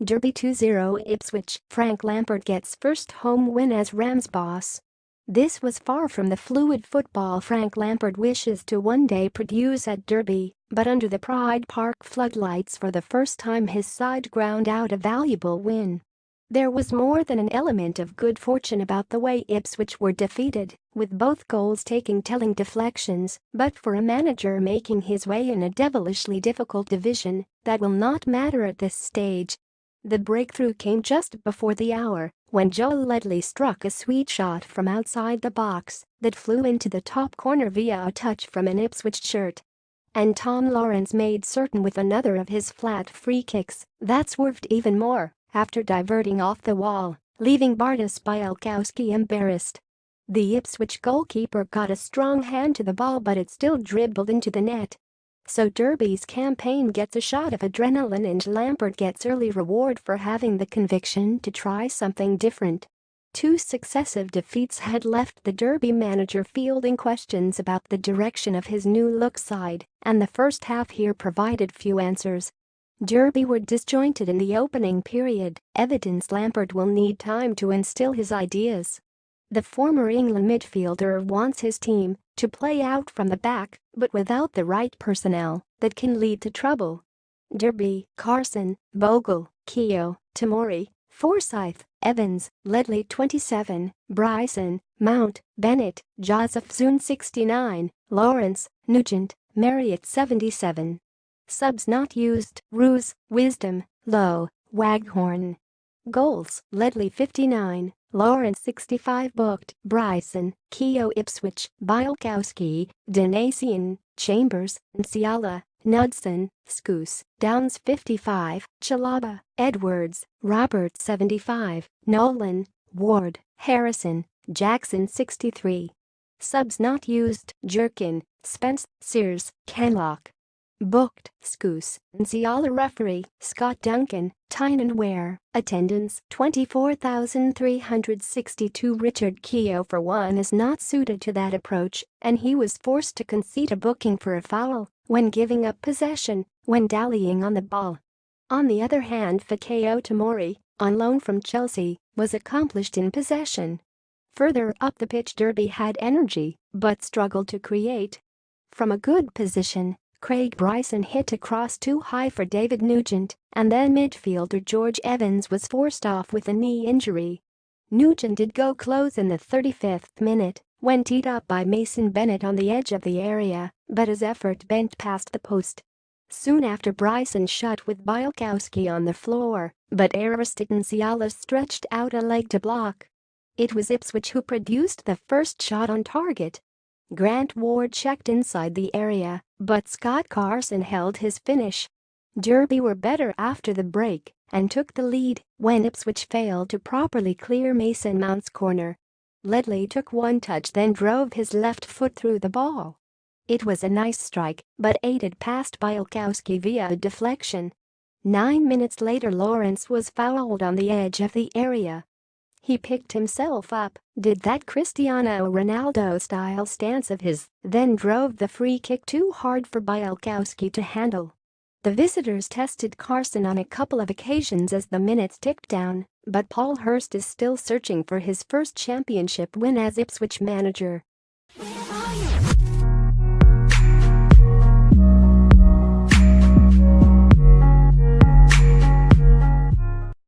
Derby 2-0 Ipswich. Frank Lampard gets first home win as Rams boss. This was far from the fluid football Frank Lampard wishes to one day produce at Derby, but under the Pride Park floodlights for the first time his side ground out a valuable win. There was more than an element of good fortune about the way Ipswich were defeated, with both goals taking telling deflections, but for a manager making his way in a devilishly difficult division, that will not matter at this stage. The breakthrough came just before the hour, when Joel Ledley struck a sweet shot from outside the box that flew into the top corner via a touch from an Ipswich shirt. And Tom Lawrence made certain with another of his flat free kicks that swerved even more after diverting off the wall, leaving Bartosz Białkowski embarrassed. The Ipswich goalkeeper got a strong hand to the ball, but it still dribbled into the net. So Derby's campaign gets a shot of adrenaline and Lampard gets early reward for having the conviction to try something different. Two successive defeats had left the Derby manager fielding questions about the direction of his new-look side, and the first half here provided few answers. Derby were disjointed in the opening period, evidence Lampard will need time to instill his ideas. The former England midfielder wants his team to play out from the back, but without the right personnel, that can lead to trouble. Derby: Carson, Bogle, Keogh, Tamori, Forsyth, Evans, Ledley 27, Bryson, Mount, Bennett, Josephson 69, Lawrence, Nugent, Marriott 77. Subs not used: Roos, Wisdom, Lowe, Waghorn. Goals: Ledley 59, Lawrence 65. Booked: Bryson, Keogh. Ipswich: Białkowski, Donasian, Chambers, Nsiala, Knudsen, Scouse, Downs 55, Chalaba, Edwards, Robert 75, Nolan, Ward, Harrison, Jackson 63. Subs not used: Jerkin, Spence, Sears, Kenlock. Booked: Scouse, Nsiala. Referee: Scott Duncan, Tynan Ware. Attendance: 24,362. Richard Keogh for one is not suited to that approach, and he was forced to concede a booking for a foul when giving up possession when dallying on the ball. On the other hand, Fikayo Tomori, on loan from Chelsea, was accomplished in possession. Further up the pitch, Derby had energy but struggled to create. From a good position, Craig Bryson hit a cross too high for David Nugent, and then midfielder George Evans was forced off with a knee injury. Nugent did go close in the 35th minute when teed up by Mason Bennett on the edge of the area, but his effort bent past the post. Soon after, Bryson shot with Białkowski on the floor, but Aristides Nsiala stretched out a leg to block. It was Ipswich who produced the first shot on target. Grant Ward checked inside the area, but Scott Carson held his finish. Derby were better after the break and took the lead when Ipswich failed to properly clear Mason Mount's corner. Ledley took one touch, then drove his left foot through the ball. It was a nice strike, but aided past Białkowski via a deflection. 9 minutes later, Lawrence was fouled on the edge of the area. He picked himself up, did that Cristiano Ronaldo-style stance of his, then drove the free kick too hard for Białkowski to handle. The visitors tested Carson on a couple of occasions as the minutes ticked down, but Paul Hurst is still searching for his first championship win as Ipswich manager.